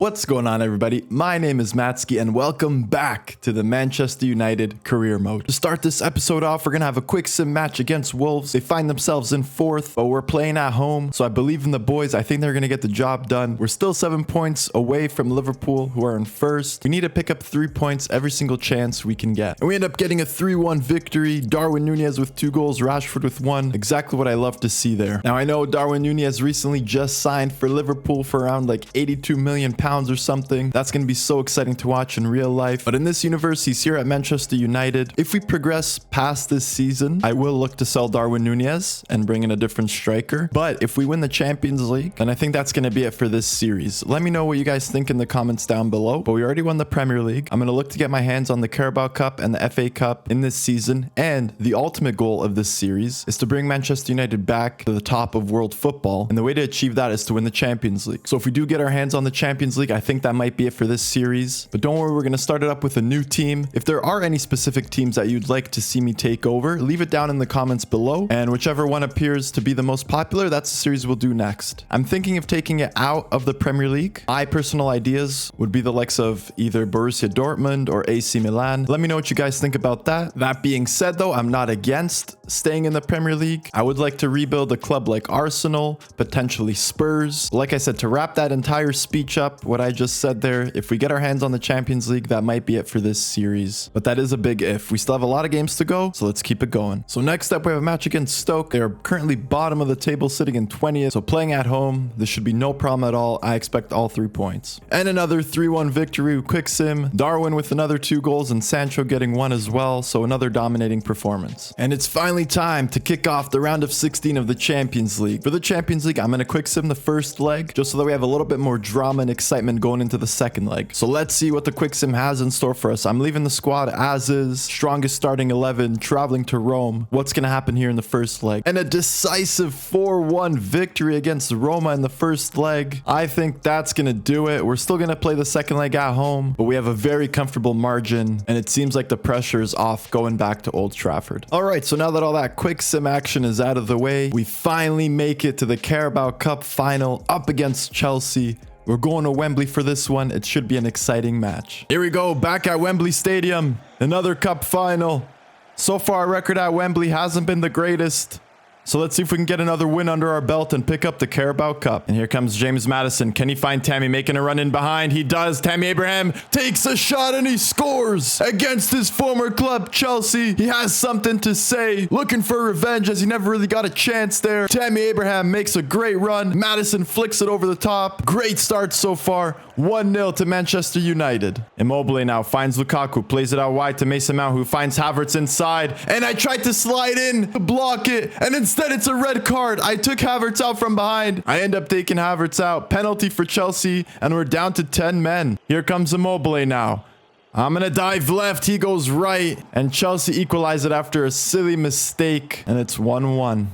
What's going on, everybody? My name is Matsky and welcome back to the Manchester United career mode. To start this episode off, we're going to have a quick sim match against Wolves. They find themselves in 4th, but we're playing at home, so I believe in the boys. I think they're going to get the job done. We're still 7 points away from Liverpool, who are in 1st. We need to pick up 3 points every single chance we can get. And we end up getting a 3-1 victory. Darwin Nunez with 2 goals, Rashford with 1. Exactly what I love to see there. Now, I know Darwin Nunez recently just signed for Liverpool for around like 82 million pounds or something. That's going to be so exciting to watch in real life. But in this universe, he's here at Manchester United. If we progress past this season, I will look to sell Darwin Nunez and bring in a different striker. But if we win the Champions League, then I think that's going to be it for this series. Let me know what you guys think in the comments down below. But we already won the Premier League. I'm going to look to get my hands on the Carabao Cup and the FA Cup in this season. And the ultimate goal of this series is to bring Manchester United back to the top of world football. And the way to achieve that is to win the Champions League. So if we do get our hands on the Champions League, I think that might be it for this series. But don't worry, we're going to start it up with a new team. If there are any specific teams that you'd like to see me take over, leave it down in the comments below. And whichever one appears to be the most popular, that's the series we'll do next. I'm thinking of taking it out of the Premier League. My personal ideas would be the likes of either Borussia Dortmund or AC Milan. Let me know what you guys think about that. That being said, though, I'm not against staying in the Premier League. I would like to rebuild a club like Arsenal, potentially Spurs. Like I said, to wrap that entire speech up, what I just said there, if we get our hands on the Champions League, that might be it for this series. But that is a big if. We still have a lot of games to go, so let's keep it going. So next up, we have a match against Stoke. They're currently bottom of the table, sitting in 20th. So playing at home, this should be no problem at all. I expect all 3 points. And another 3-1 victory, quick sim. Darwin with another 2 goals and Sancho getting 1 as well. So another dominating performance. And it's finally time to kick off the round of 16 of the Champions League. For the Champions League, I'm going to quick sim the first leg, just so that we have a little bit more drama and excitement going into the second leg. So let's see what the quick sim has in store for us. I'm leaving the squad as is, strongest starting 11, traveling to Rome. What's going to happen here in the first leg? And a decisive 4-1 victory against Roma in the first leg. I think that's going to do it. We're still going to play the second leg at home, but we have a very comfortable margin, and it seems like the pressure is off going back to Old Trafford. All right, so now that all that quick sim action is out of the way, we finally make it to the Carabao Cup Final up against Chelsea. We're going to Wembley for this one. It should be an exciting match. Here we go, back at Wembley Stadium. Another cup final. So far, our record at Wembley hasn't been the greatest. So let's see if we can get another win under our belt and pick up the Carabao Cup. And here comes James Maddison. Can he find Tammy making a run in behind? He does. Tammy Abraham takes a shot and he scores against his former club, Chelsea. He has something to say. Looking for revenge as he never really got a chance there. Tammy Abraham makes a great run. Maddison flicks it over the top. Great start so far. 1-0 to Manchester United. Immobile now finds Lukaku. Plays it out wide to Mason Mount, who finds Havertz inside. And I tried to slide in to block it. And instead it's a red card. I took Havertz out from behind. I end up taking Havertz out. Penalty for Chelsea. And we're down to 10 men. Here comes Immobile now. I'm going to dive left. He goes right. And Chelsea equalize it after a silly mistake. And it's 1-1.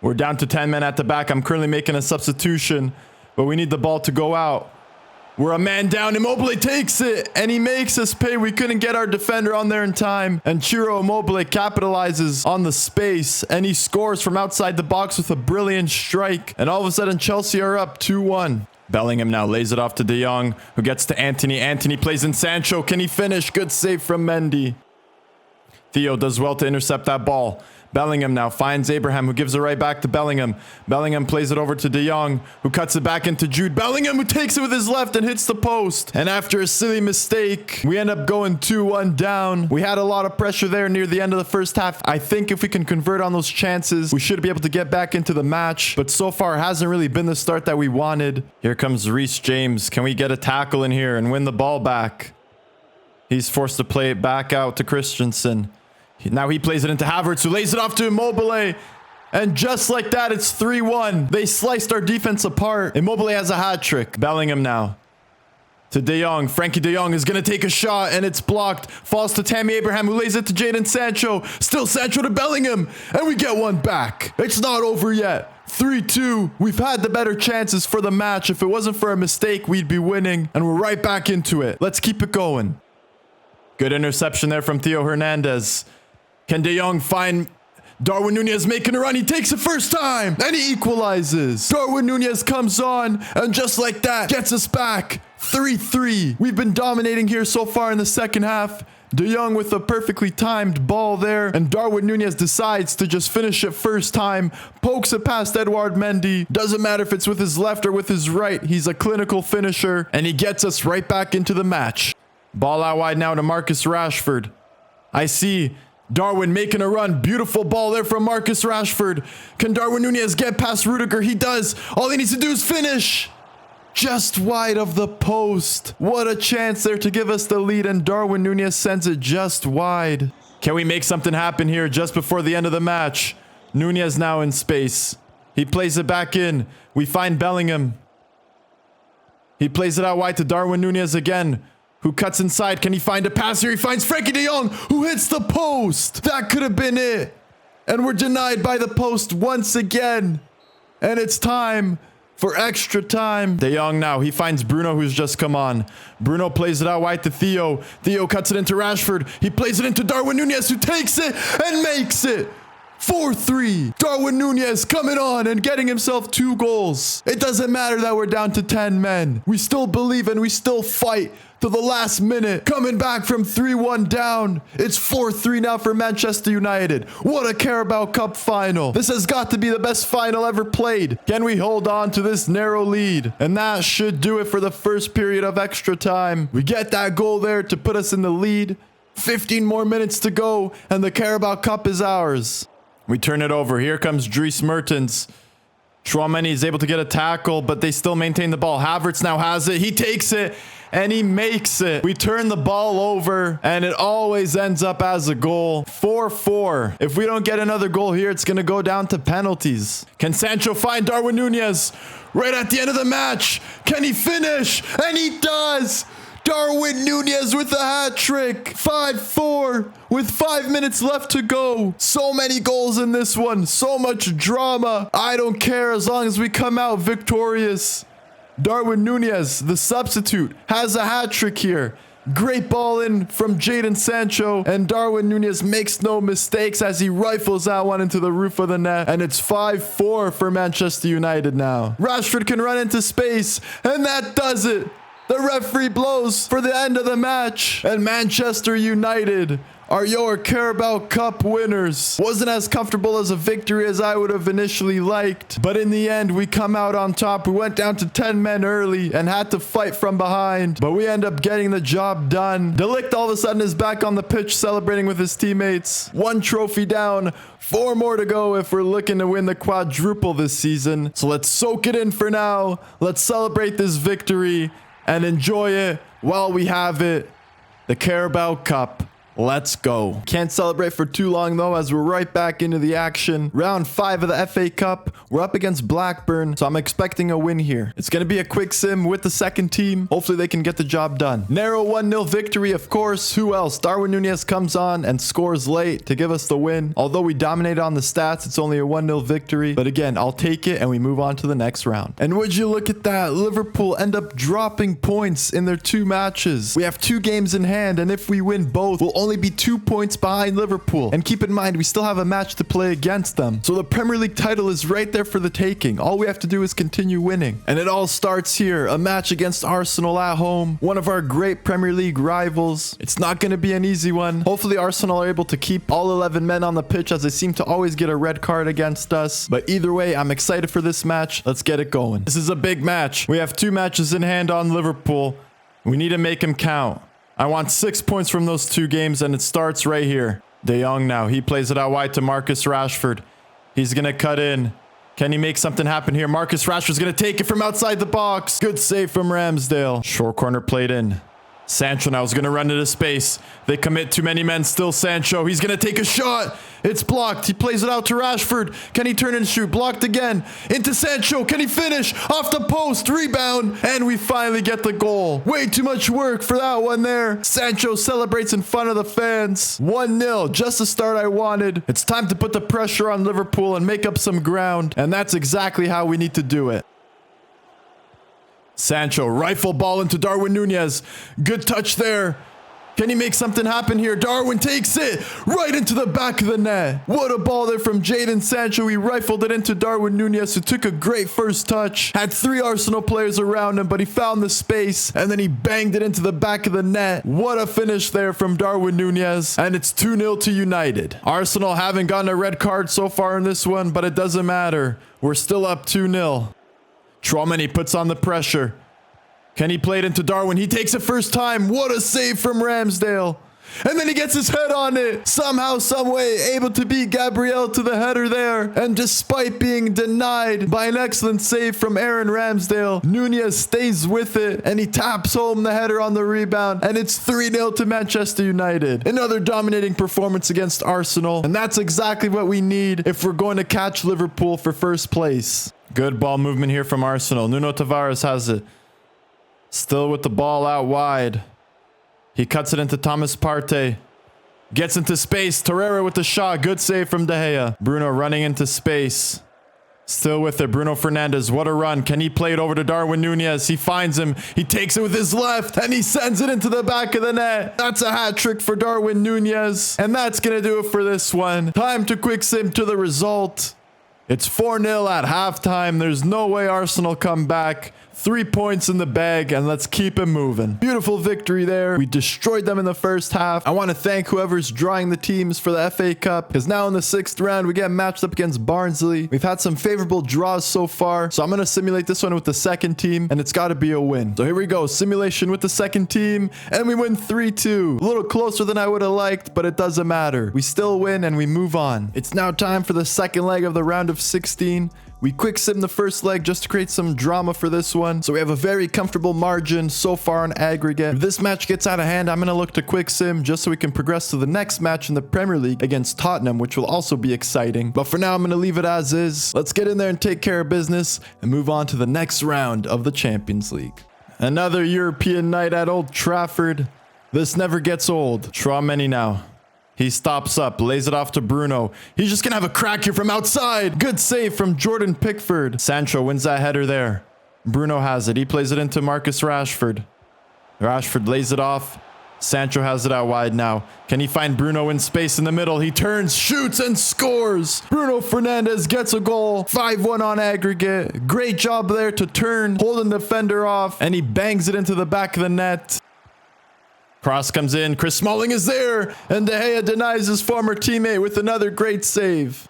We're down to 10 men at the back. I'm currently making a substitution, but we need the ball to go out. We're a man down. Immobile takes it, and he makes us pay. We couldn't get our defender on there in time. And Ciro Immobile capitalizes on the space, and he scores from outside the box with a brilliant strike. And all of a sudden, Chelsea are up 2-1. Bellingham now lays it off to De Jong, who gets to Antony. Antony plays in Sancho. Can he finish? Good save from Mendy. Theo does well to intercept that ball. Bellingham now finds Abraham, who gives it right back to Bellingham. Bellingham plays it over to De Jong, who cuts it back into Jude Bellingham, who takes it with his left and hits the post. And after a silly mistake, we end up going 2-1 down. We had a lot of pressure there near the end of the first half. I think if we can convert on those chances, we should be able to get back into the match. But so far, it hasn't really been the start that we wanted. Here comes Reece James. Can we get a tackle in here and win the ball back? He's forced to play it back out to Christensen. Now he plays it into Havertz, who lays it off to Immobile. And just like that, it's 3-1. They sliced our defense apart. Immobile has a hat trick. Bellingham now to De Jong. Frankie De Jong is going to take a shot, and it's blocked. Falls to Tammy Abraham, who lays it to Jadon Sancho. Still Sancho to Bellingham. And we get one back. It's not over yet. 3-2. We've had the better chances for the match. If it wasn't for a mistake, we'd be winning. And we're right back into it. Let's keep it going. Good interception there from Theo Hernandez. Can De Jong find Darwin Núñez making a run. He takes it first time and he equalizes. Darwin Núñez comes on and just like that gets us back 3-3. We've been dominating here so far in the second half. De Jong with a perfectly timed ball there, and Darwin Núñez decides to just finish it first time, pokes it past Edouard Mendy. Doesn't matter if it's with his left or with his right, he's a clinical finisher, and he gets us right back into the match. Ball out wide now to Marcus Rashford. I see Darwin making a run. Beautiful ball there from Marcus Rashford. Can Darwin Núñez get past Rudiger? He does. All he needs to do is finish. Just wide of the post. What a chance there to give us the lead, and Darwin Núñez sends it just wide. Can we make something happen here just before the end of the match? Núñez now in space. He plays it back in. We find Bellingham. He plays it out wide to Darwin Núñez again, who cuts inside. Can he find a pass here? He finds Frankie de Jong, who hits the post. That could have been it. And we're denied by the post once again. And it's time for extra time. De Jong now, he finds Bruno, who's just come on. Bruno plays it out wide to Theo. Theo cuts it into Rashford. He plays it into Darwin Núñez, who takes it and makes it. 4-3. Darwin Núñez coming on and getting himself 2 goals. It doesn't matter that we're down to 10 men. We still believe and we still fight to the last minute. Coming back from 3-1 down. It's 4-3 now for Manchester United. What a Carabao Cup final. This has got to be the best final ever played. Can we hold on to this narrow lead? And that should do it for the first period of extra time. We get that goal there to put us in the lead. 15 more minutes to go and the Carabao Cup is ours. We turn it over. Here comes Dries Mertens. Chouameni is able to get a tackle, but they still maintain the ball. Havertz now has it. He takes it and he makes it. We turn the ball over and it always ends up as a goal. 4-4. If we don't get another goal here, it's going to go down to penalties. Can Sancho find Darwin Núñez right at the end of the match? Can he finish? And he does. Darwin Núñez with a hat trick. 5-4 with 5 minutes left to go. So many goals in this one. So much drama. I don't care as long as we come out victorious. Darwin Núñez, the substitute, has a hat trick here. Great ball in from Jadon Sancho, and Darwin Núñez makes no mistakes as he rifles that one into the roof of the net, and it's 5-4 for Manchester United now. Rashford can run into space, and that does it. The referee blows for the end of the match, and Manchester United are your Carabao Cup winners. Wasn't as comfortable as a victory as I would have initially liked, but in the end, we come out on top. We went down to 10 men early and had to fight from behind, but we end up getting the job done. De Ligt all of a sudden is back on the pitch celebrating with his teammates. 1 trophy down, 4 more to go if we're looking to win the quadruple this season. So let's soak it in for now. Let's celebrate this victory and enjoy it while we have it. The Carabao Cup. Let's go. Can't celebrate for too long though, as we're right back into the action. Round 5 of the FA Cup. We're up against Blackburn, so I'm expecting a win here. It's going to be a quick sim with the second team. Hopefully they can get the job done. Narrow 1-0 victory, of course. Who else? Darwin Núñez comes on and scores late to give us the win. Although we dominated on the stats, it's only a 1-0 victory. But again, I'll take it and we move on to the next round. And would you look at that? Liverpool end up dropping points in their 2 matches. We have 2 games in hand, and if we win both, we'll only be 2 points behind Liverpool. And keep in mind, we still have a match to play against them. So the Premier League title is right there for the taking. All we have to do is continue winning. And it all starts here. A match against Arsenal at home. One of our great Premier League rivals. It's not going to be an easy one. Hopefully Arsenal are able to keep all 11 men on the pitch, as they seem to always get a red card against us. But either way, I'm excited for this match. Let's get it going. This is a big match. We have 2 matches in hand on Liverpool. We need to make them count. I want 6 points from those 2 games, and it starts right here. De Jong now. He plays it out wide to Marcus Rashford. He's going to cut in. Can he make something happen here? Marcus Rashford's going to take it from outside the box. Good save from Ramsdale. Short corner played in. Sancho now is going to run into space. They commit too many men still. Sancho, he's going to take a shot. It's blocked. He plays it out to Rashford. Can he turn and shoot? Blocked again. Into Sancho. Can he finish? Off the post. Rebound. And we finally get the goal. Way too much work for that one there. Sancho celebrates in front of the fans. 1-0. Just the start I wanted. It's time to put the pressure on Liverpool and make up some ground. And that's exactly how we need to do it. Sancho, rifle ball into Darwin Núñez. Good touch there. Can he make something happen here? Darwin takes it right into the back of the net. What a ball there from Jadon Sancho. He rifled it into Darwin Núñez, who took a great first touch. Had 3 Arsenal players around him, but he found the space, and then he banged it into the back of the net. What a finish there from Darwin Núñez, and it's 2-0 to United. Arsenal haven't gotten a red card so far in this one, but it doesn't matter. We're still up 2-0. Tchouaméni puts on the pressure. Can he play it into Darwin? He takes it first time. What a save from Ramsdale. And then he gets his head on it. Somehow, someway, able to beat Gabriel to the header there. And despite being denied by an excellent save from Aaron Ramsdale, Núñez stays with it and he taps home the header on the rebound. And it's 3-0 to Manchester United. Another dominating performance against Arsenal. And that's exactly what we need if we're going to catch Liverpool for first place. Good ball movement here from Arsenal. Nuno Tavares has it. Still with the ball out wide. He cuts it into Thomas Partey. Gets into space. Torreira with the shot. Good save from De Gea. Bruno running into space. Still with it. Bruno Fernandes. What a run. Can he play it over to Darwin Núñez? He finds him. He takes it with his left. And he sends it into the back of the net. That's a hat trick for Darwin Núñez. And that's going to do it for this one. Time to quick sim to the result. It's 4-0 at halftime. There's no way Arsenal come back. 3 points in the bag, and let's keep it moving. Beautiful victory there. We destroyed them in the first half. I want to thank whoever's drawing the teams for the FA Cup, because now in the 6th round, we get matched up against Barnsley. We've had some favorable draws so far, so I'm going to simulate this one with the second team, and it's got to be a win. So here we go. Simulation with the second team, and we win 3-2. A little closer than I would have liked, but it doesn't matter. We still win, and we move on. It's now time for the second leg of the round of 16. We quick sim the first leg just to create some drama for this one. So we have a very comfortable margin so far on aggregate. If this match gets out of hand, I'm going to look to quick sim just so we can progress to the next match in the Premier League against Tottenham, which will also be exciting. But for now, I'm going to leave it as is. Let's get in there and take care of business and move on to the next round of the Champions League. Another European night at Old Trafford. This never gets old. Tchouaméni now. He stops up, lays it off to Bruno. He's just going to have a crack here from outside. Good save from Jordan Pickford. Sancho wins that header there. Bruno has it. He plays it into Marcus Rashford. Rashford lays it off. Sancho has it out wide now. Can he find Bruno in space in the middle? He turns, shoots, and scores. Bruno Fernandes gets a goal. 5-1 on aggregate. Great job there to turn, holding the defender off, and he bangs it into the back of the net. Cross comes in. Chris Smalling is there. And De Gea denies his former teammate with another great save.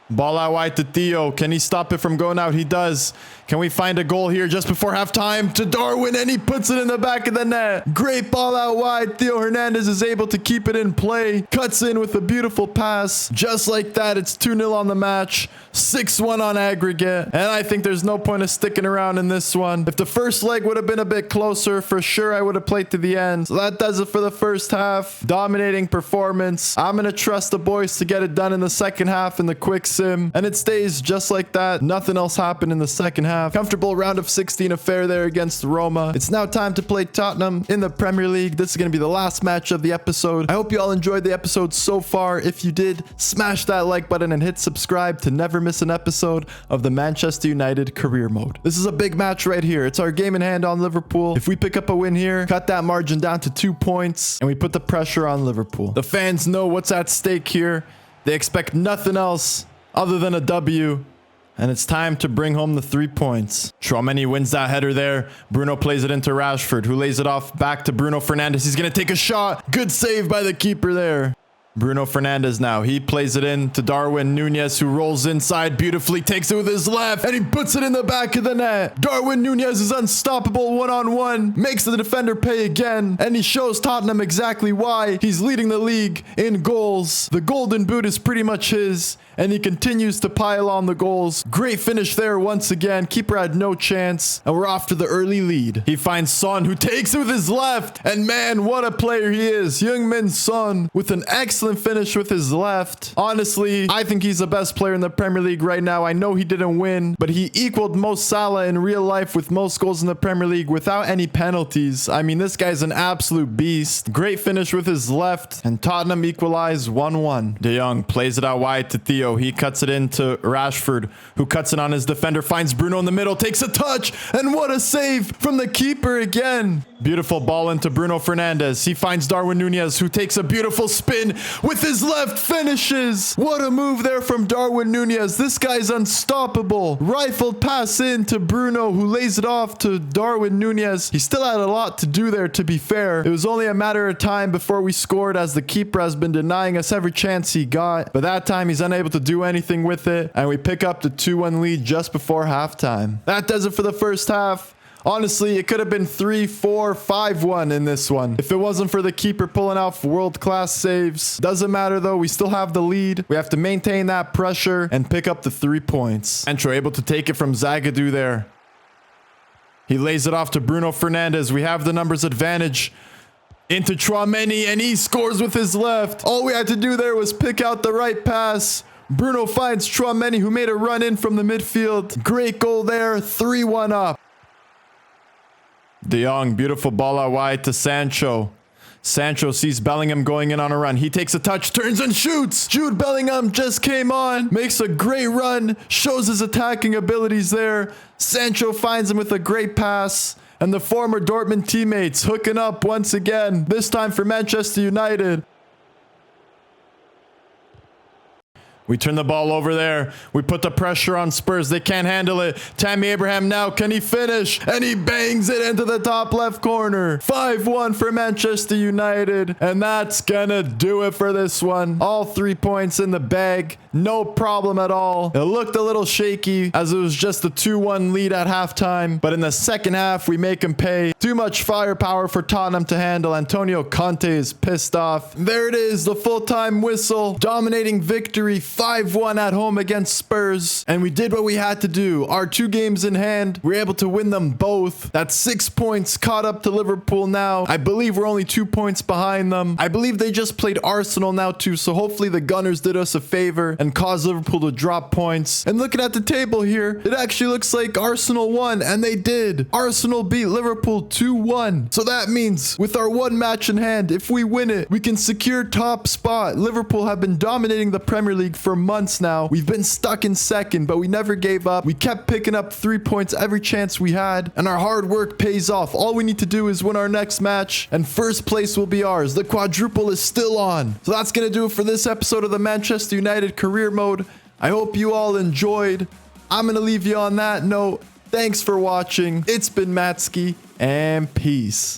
Ball out wide to Theo. Can he stop it from going out? He does. Can we find a goal here just before halftime to Darwin? And he puts it in the back of the net. Great ball out wide. Theo Hernandez is able to keep it in play. Cuts in with a beautiful pass. Just like that, it's 2-0 on the match. 6-1 on aggregate. And I think there's no point of sticking around in this one. If the first leg would have been a bit closer, for sure I would have played to the end. So that does it for the first half. Dominating performance. I'm going to trust the boys to get it done in the second half in the quick sim. And it stays just like that. Nothing else happened in the second half. Comfortable round of 16 affair there against Roma. It's now time to play Tottenham in the Premier League. This is going to be the last match of the episode. I hope you all enjoyed the episode so far. If you did, smash that like button and hit subscribe to never miss an episode of the Manchester United career mode. This is a big match right here. It's our game in hand on Liverpool. If we pick up a win here, cut that margin down to 2 points, and we put the pressure on Liverpool. The fans know what's at stake here. They expect nothing else other than a W. And it's time to bring home the 3 points. Tchouaméni wins that header there. Bruno plays it into Rashford, who lays it off back to Bruno Fernandes. He's going to take a shot. Good save by the keeper there. Bruno Fernandes now. He plays it in to Darwin Núñez, who rolls inside beautifully, takes it with his left, and he puts it in the back of the net. Darwin Núñez is unstoppable one-on-one, makes the defender pay again, and he shows Tottenham exactly why he's leading the league in goals. The golden boot is pretty much his, and he continues to pile on the goals. Great finish there once again. Keeper had no chance, and we're off to the early lead. He finds Son, who takes it with his left, and man, what a player he is. Heung-min Son with an excellent finish with his left. Honestly, I think he's the best player in the Premier League right now. I know he didn't win, but he equaled Mo Salah in real life with most goals in the Premier League without any penalties. I mean, this guy's an absolute beast. Great finish with his left, and Tottenham equalize 1-1. De Jong plays it out wide to Theo. Antonio. He cuts it into Rashford, who cuts it on his defender, finds Bruno in the middle, takes a touch, and what a save from the keeper again. Beautiful ball into Bruno Fernandes. He finds Darwin Nunez, who takes a beautiful spin with his left, finishes. What a move there from Darwin Nunez. This guy's unstoppable. Rifled pass in to Bruno, who lays it off to Darwin Nunez. He still had a lot to do there, to be fair. It was only a matter of time before we scored, as the keeper has been denying us every chance he got. But that time he's unable to do anything with it, and we pick up the 2-1 lead just before halftime. That does it for the first half. Honestly, it could have been 3-4, 5-1 in this one if it wasn't for the keeper pulling out world-class saves. Doesn't matter though, we still have the lead. We have to maintain that pressure and pick up the 3 points. Sancho able to take it from Zagadou there. He lays it off to Bruno Fernandes. We have the numbers advantage. Into Tchouaméni, and he scores with his left. All we had to do there was pick out the right pass. Bruno finds Tchouaméni, who made a run in from the midfield. Great goal there, 3-1 up. De Jong, beautiful ball out wide to Sancho. Sancho sees Bellingham going in on a run. He takes a touch, turns and shoots. Jude Bellingham just came on, makes a great run, shows his attacking abilities there. Sancho finds him with a great pass. And the former Dortmund teammates hooking up once again, this time for Manchester United. We turn the ball over there. We put the pressure on Spurs. They can't handle it. Tammy Abraham now. Can he finish? And he bangs it into the top left corner. 5-1 for Manchester United. And that's gonna do it for this one. All 3 points in the bag. No problem at all. It looked a little shaky as it was just a 2-1 lead at halftime. But in the second half, we make him pay. Too much firepower for Tottenham to handle. Antonio Conte is pissed off. There it is, the full-time whistle. Dominating victory. 5-1 at home against Spurs. And we did what we had to do. Our 2 games in hand, we were able to win them both. That's 6 points caught up to Liverpool now. I believe we're only 2 points behind them. I believe they just played Arsenal now too. So hopefully the Gunners did us a favor and caused Liverpool to drop points. And looking at the table here, it actually looks like Arsenal won, and they did. Arsenal beat Liverpool 2-1. So that means with our 1 match in hand, if we win it, we can secure top spot. Liverpool have been dominating the Premier League for months now. We've been stuck in second, but we never gave up. We kept picking up 3 points every chance we had, and our hard work pays off. All we need to do is win our next match, and first place will be ours. The quadruple is still on. So that's going to do it for this episode of the Manchester United Career Mode. I hope you all enjoyed. I'm going to leave you on that note. Thanks for watching. It's been Matsky, and peace.